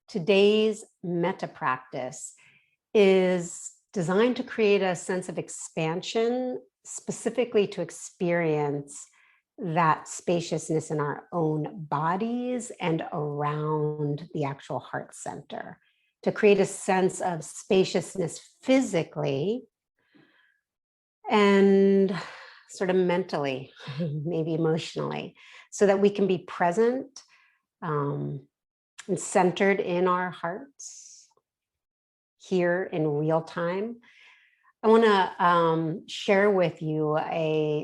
Today's metta practice is designed to create a sense of expansion, specifically to experience that spaciousness in our own bodies and around the actual heart center, to create a sense of spaciousness physically and sort of mentally, maybe emotionally, so that we can be present and centered in our hearts here in real time. I want to share with you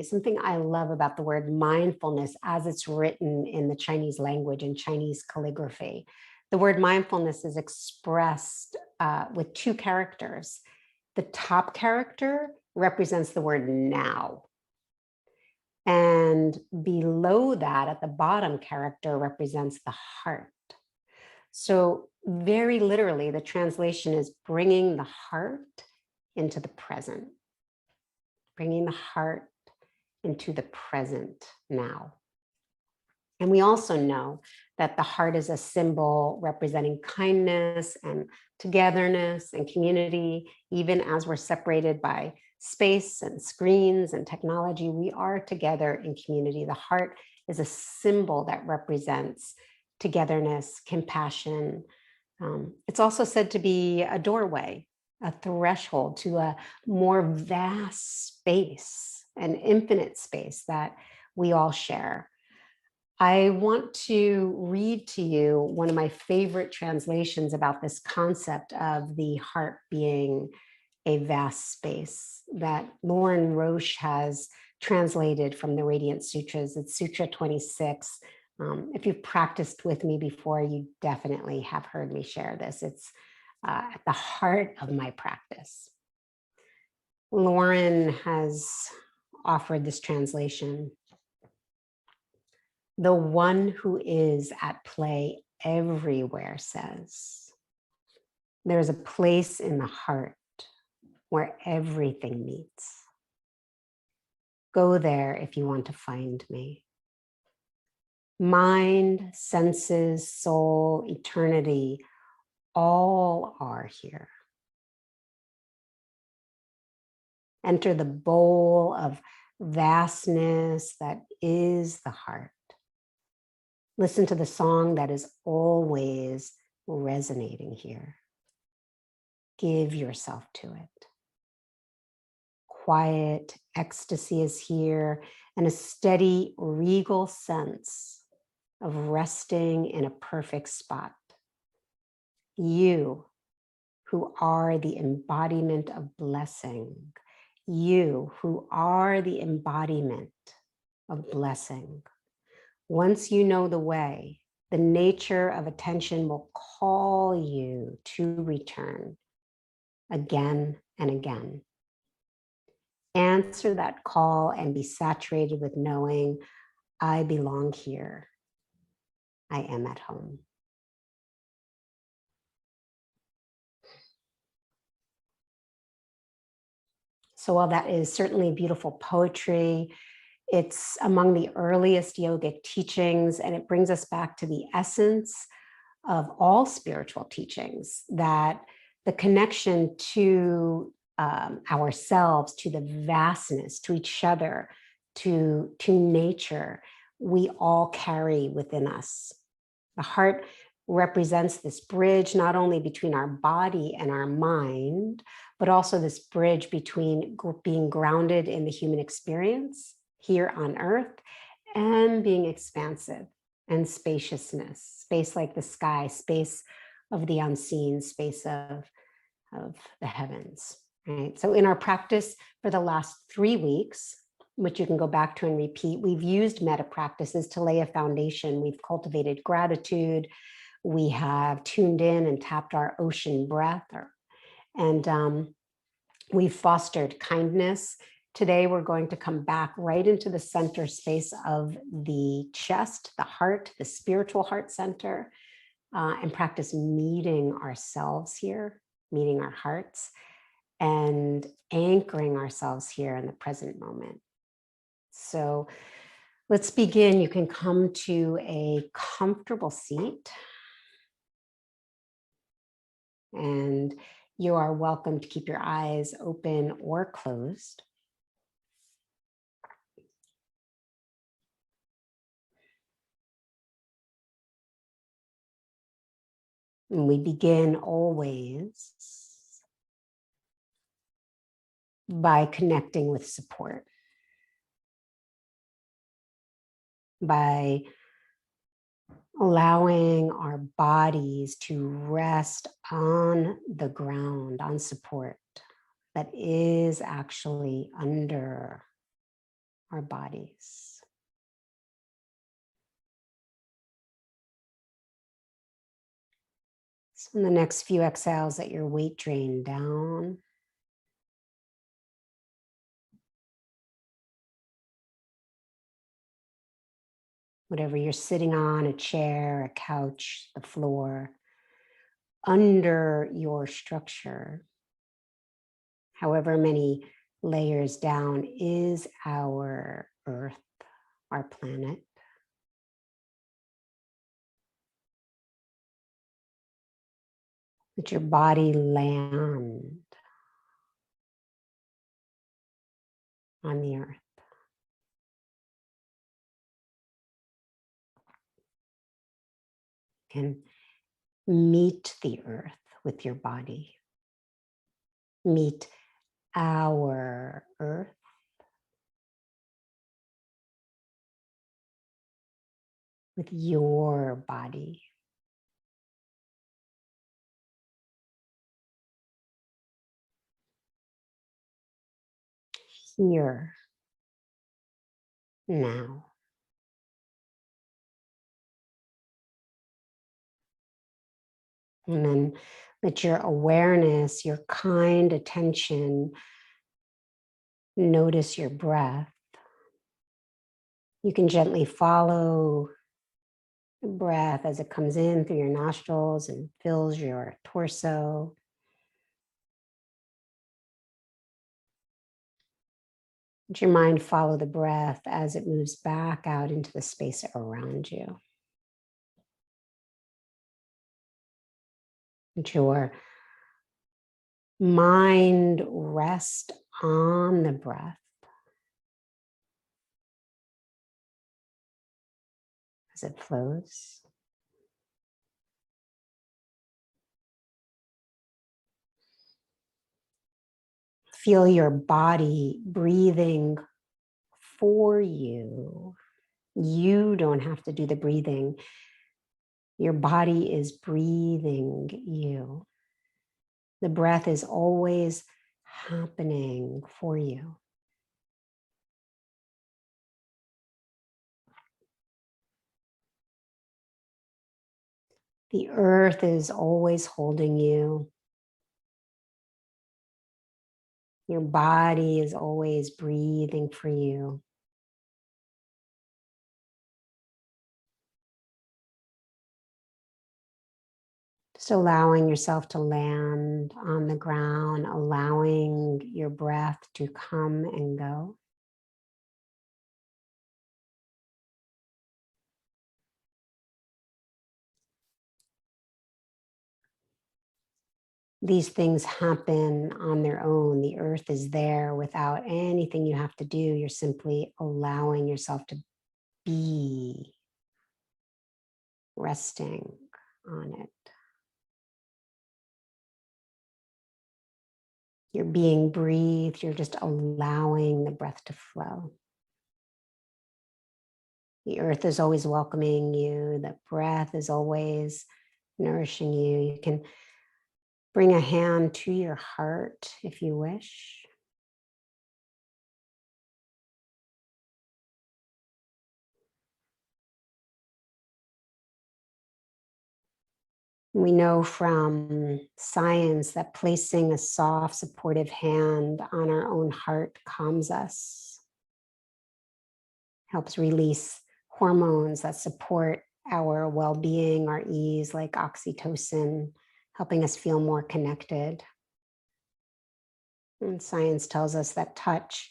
something I love about the word mindfulness as it's written in the Chinese language and Chinese calligraphy. The word mindfulness is expressed with two characters. The top character represents the word now. And below that, at the bottom character, represents the heart. So very literally, the translation is bringing the heart into the present, bringing the heart into the present now. And we also know that the heart is a symbol representing kindness and togetherness and community. Even as we're separated by space and screens and technology, we are together in community. The heart is a symbol that represents togetherness, compassion. It's also said to be a doorway, a threshold to a more vast space, an infinite space that we all share. I want to read to you one of my favorite translations about this concept of the heart being a vast space that Lauren Roche has translated from the Radiant Sutras. It's Sutra 26. If you've practiced with me before, you definitely have heard me share this. It's at the heart of my practice. Lauren has offered this translation. The one who is at play everywhere says, there's a place in the heart where everything meets. Go there if you want to find me. Mind, senses, soul, eternity, all are here. Enter the bowl of vastness that is the heart. Listen to the song that is always resonating here. Give yourself to it. Quiet ecstasy is here, and a steady, regal sense of resting in a perfect spot. You, who are the embodiment of blessing, you who are the embodiment of blessing. Once you know the way, the nature of attention will call you to return again and again. Answer that call and be saturated with knowing I belong here. I am at home. So while that is certainly beautiful poetry, it's among the earliest yogic teachings, and it brings us back to the essence of all spiritual teachings, that the connection to ourselves, to the vastness, to each other, to nature, we all carry within us. The heart represents this bridge not only between our body and our mind, but also this bridge between being grounded in the human experience here on earth and being expansive and spaciousness, space like the sky, space of the unseen, space of the heavens, right? So in our practice for the last 3 weeks, which you can go back to and repeat, we've used metta practices to lay a foundation. We've cultivated gratitude. We have tuned in and tapped our ocean breath, and we've fostered kindness. Today, we're going to come back right into the center space of the chest, the heart, the spiritual heart center, and practice meeting ourselves here, meeting our hearts, and anchoring ourselves here in the present moment. So let's begin. You can come to a comfortable seat. And you are welcome to keep your eyes open or closed. And we begin always by connecting with support, by allowing our bodies to rest on the ground, on support that is actually under our bodies. So in the next few exhales, let your weight drain down. Whatever you're sitting on, a chair, a couch, the floor, under your structure, however many layers down, is our earth, our planet. Let your body land on the earth. And meet the earth with your body. Meet our earth with your body. Here, now. And then let your awareness, your kind attention, notice your breath. You can gently follow the breath as it comes in through your nostrils and fills your torso. Let your mind follow the breath as it moves back out into the space around you. Let your mind rest on the breath as it flows. Feel your body breathing for you. You don't have to do the breathing. Your body is breathing you. The breath is always happening for you. The earth is always holding you. Your body is always breathing for you. Just allowing yourself to land on the ground, allowing your breath to come and go. These things happen on their own. The earth is there without anything you have to do. You're simply allowing yourself to be, resting on it. You're being breathed. You're just allowing the breath to flow. The earth is always welcoming you. The breath is always nourishing you. You can bring a hand to your heart if you wish. We know from science that placing a soft, supportive hand on our own heart calms us, helps release hormones that support our well-being, our ease, like oxytocin, helping us feel more connected. And science tells us that touch,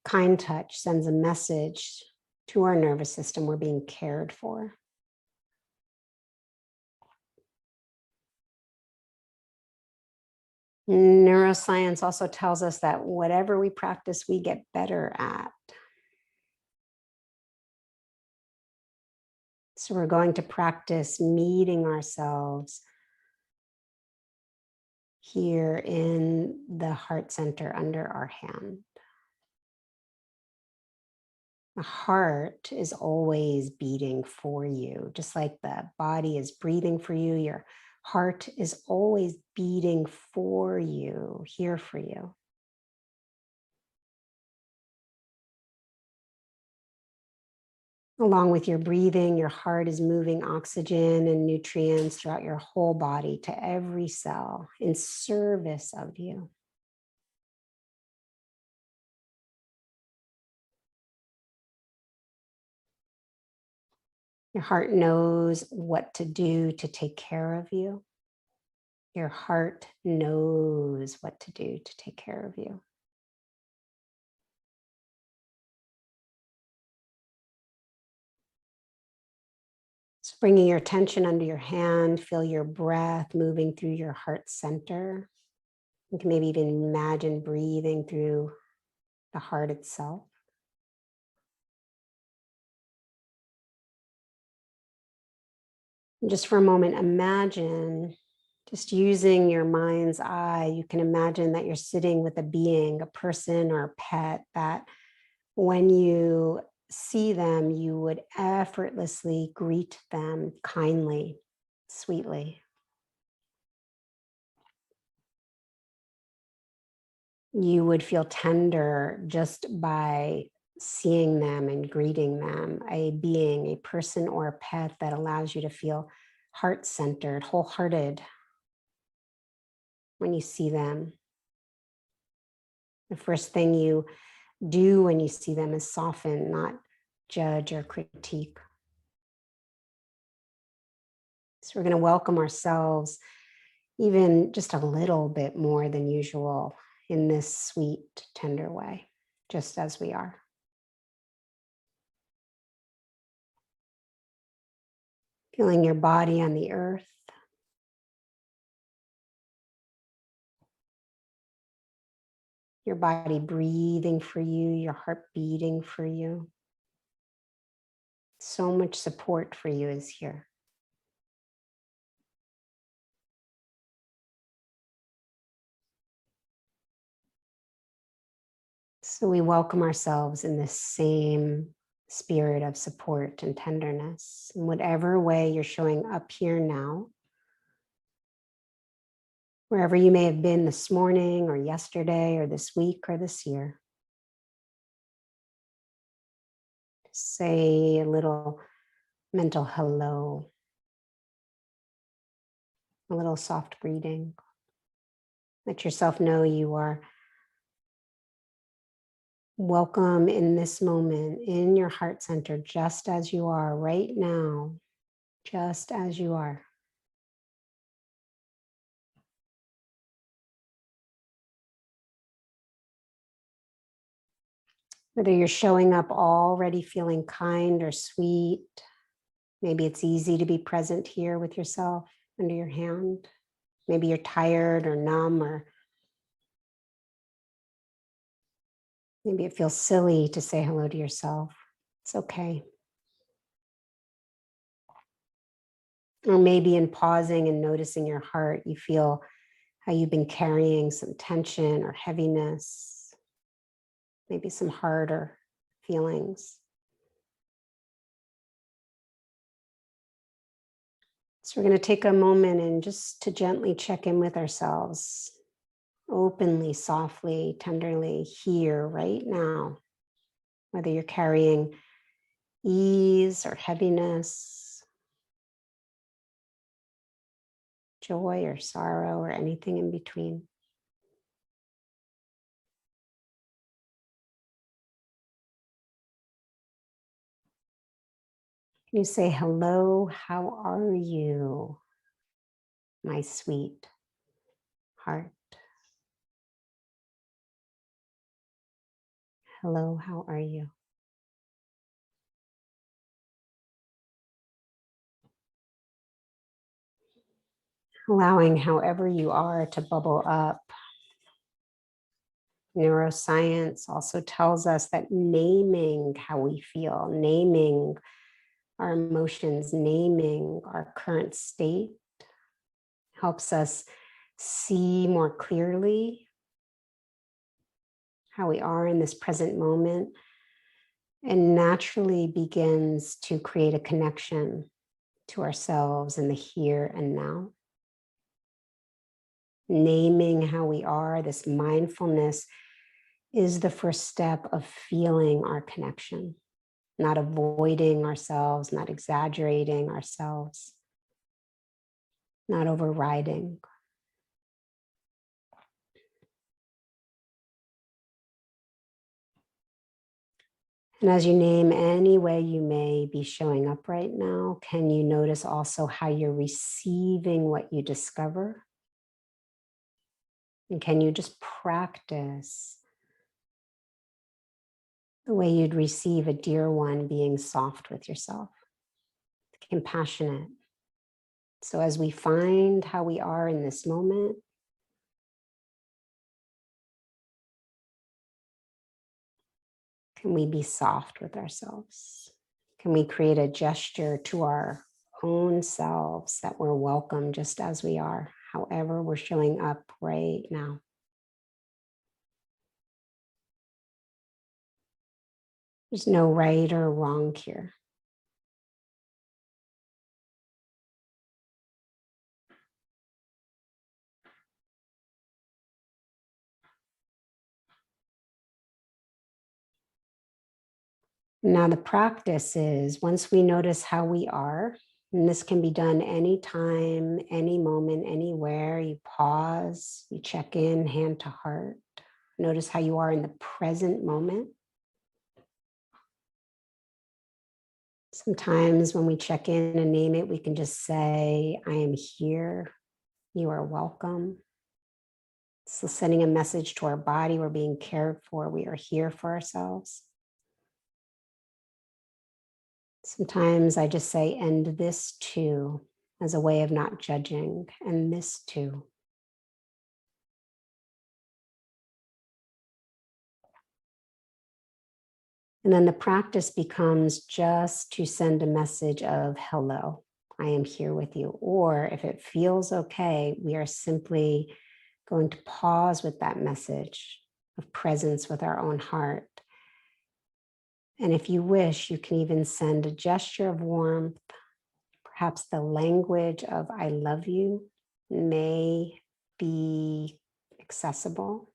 kind touch, sends a message to our nervous system we're being cared for. Neuroscience also tells us that whatever we practice, we get better at. So we're going to practice meeting ourselves here in the heart center under our hand. The heart is always beating for you, just like the body is breathing for you. Your heart is always beating for you, here for you. Along with your breathing, your heart is moving oxygen and nutrients throughout your whole body to every cell in service of you. Your heart knows what to do to take care of you. Your heart knows what to do to take care of you. So bringing your attention under your hand, feel your breath moving through your heart center. You can maybe even imagine breathing through the heart itself. And just for a moment, imagine, just using your mind's eye, you can imagine that you're sitting with a being, a person or a pet that when you see them, you would effortlessly greet them kindly, sweetly. You would feel tender just by seeing them and greeting them, a being, a person or a pet that allows you to feel heart-centered, wholehearted when you see them. The first thing you do when you see them is soften, not judge or critique. So we're going to welcome ourselves even just a little bit more than usual in this sweet, tender way, just as we are. Feeling your body on the earth. Your body breathing for you, your heart beating for you. So much support for you is here. So we welcome ourselves in this same spirit of support and tenderness in whatever way you're showing up here now. Wherever you may have been this morning or yesterday or this week or this year. Say a little mental hello, a little soft greeting. Let yourself know you are welcome in this moment, in your heart center, just as you are right now, just as you are. Whether you're showing up already feeling kind or sweet, maybe it's easy to be present here with yourself under your hand. Maybe you're tired or numb, or maybe it feels silly to say hello to yourself. It's okay. Or maybe in pausing and noticing your heart, you feel how you've been carrying some tension or heaviness, maybe some harder feelings. So we're going to take a moment and just to gently check in with ourselves, openly, softly, tenderly, here, right now, whether you're carrying ease or heaviness, joy or sorrow, or anything in between. Can you say, hello, how are you, my sweet heart? Hello, how are you? Allowing however you are to bubble up Neuroscience also tells us that naming how we feel, naming our emotions, naming our current state helps us see more clearly how we are in this present moment and naturally begins to create a connection to ourselves in the here and now. Naming how we are, this mindfulness is the first step of feeling our connection, not avoiding ourselves, not exaggerating ourselves, not overriding. And as you name any way you may be showing up right now, can you notice also how you're receiving what you discover? And can you just practice the way you'd receive a dear one, being soft with yourself, compassionate? So as we find how we are in this moment, can we be soft with ourselves? Can we create a gesture to our own selves that we're welcome just as we are, however we're showing up right now? There's no right or wrong here. Now the practice is, once we notice how we are, and this can be done anytime, any moment, anywhere, you pause, you check in, hand to heart. Notice how you are in the present moment. Sometimes when we check in and name it, we can just say, I am here, you are welcome. So sending a message to our body, we're being cared for, we are here for ourselves. Sometimes I just say, and this too, as a way of not judging, and this too. And then the practice becomes just to send a message of hello, I am here with you. Or if it feels okay, we are simply going to pause with that message of presence with our own heart. And if you wish, you can even send a gesture of warmth. Perhaps the language of I love you may be accessible.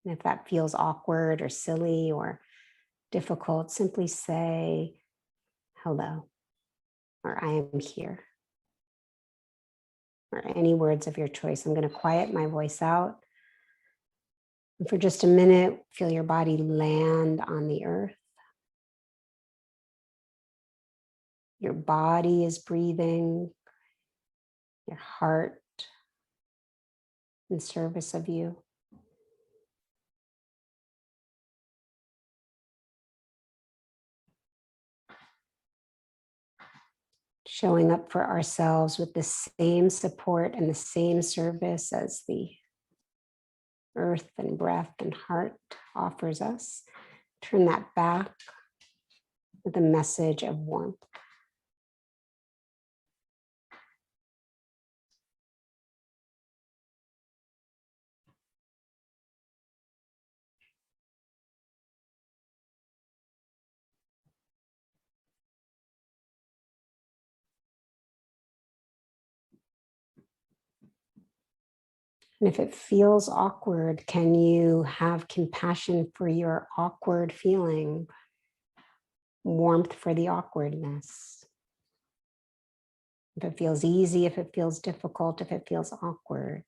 And if that feels awkward or silly or difficult, simply say hello, or I am here, or any words of your choice. I'm going to quiet my voice out. And for just a minute, feel your body land on the earth. Your body is breathing, your heart in service of you. Showing up for ourselves with the same support and the same service as the earth and breath and heart offers us. Turn that back with a message of warmth. And if it feels awkward, can you have compassion for your awkward feeling? Warmth for the awkwardness. If it feels easy, if it feels difficult, if it feels awkward.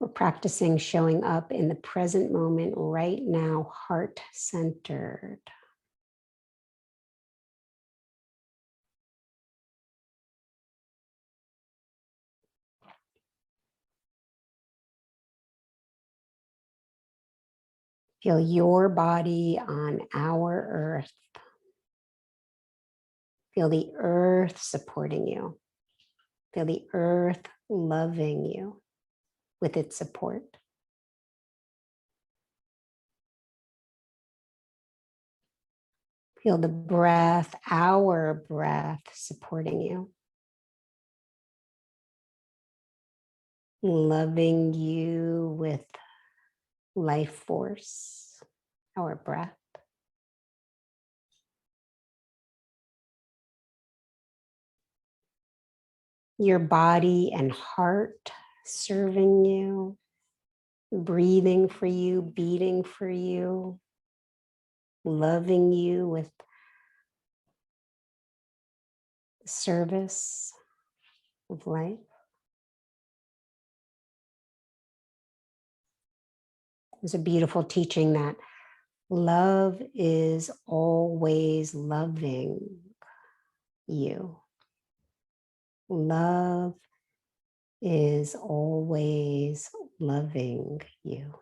We're practicing showing up in the present moment right now, heart-centered. Feel your body on our earth. Feel the earth supporting you. Feel the earth loving you with its support. Feel the breath, our breath, supporting you. Loving you with life force, our breath. Your body and heart serving you, breathing for you, beating for you, loving you with service of life. There's a beautiful teaching that love is always loving you. Love is always loving you.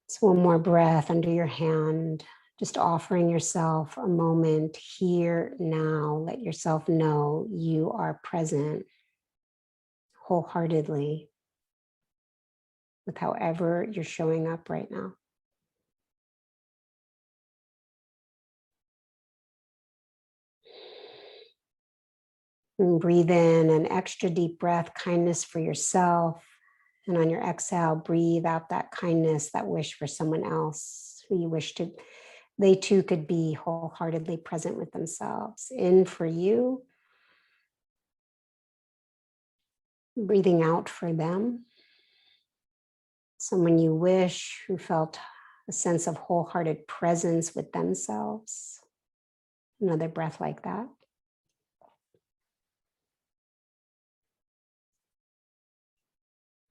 So one more breath under your hand, just offering yourself a moment here now. Let yourself know you are present wholeheartedly with however you're showing up right now. And breathe in an extra deep breath, kindness for yourself. And on your exhale, breathe out that kindness, that wish for someone else who you wish to, they too could be wholeheartedly present with themselves. In for you, breathing out for them. Someone you wish who felt a sense of wholehearted presence with themselves. Another breath like that.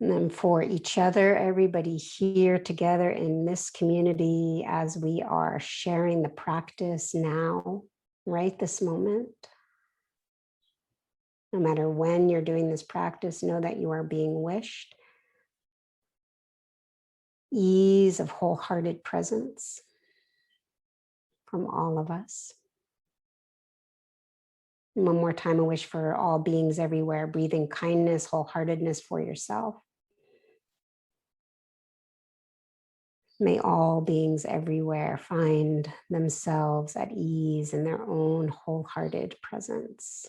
And then for each other, everybody here together in this community as we are sharing the practice now, right this moment. No matter when you're doing this practice, know that you are being wished. Ease of wholehearted presence from all of us. And one more time, a wish for all beings everywhere, breathing kindness, wholeheartedness for yourself. May all beings everywhere find themselves at ease in their own wholehearted presence.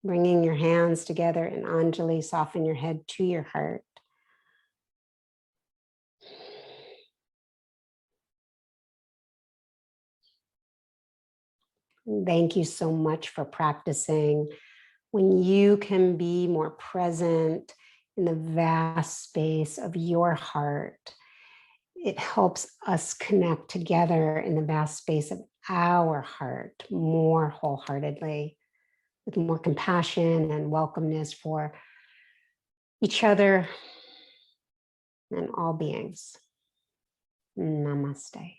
Bringing your hands together in Anjali, soften your head to your heart. Thank you so much for practicing. When you can be more present in the vast space of your heart, it helps us connect together in the vast space of our heart more wholeheartedly, with more compassion and welcomeness for each other and all beings. Namaste.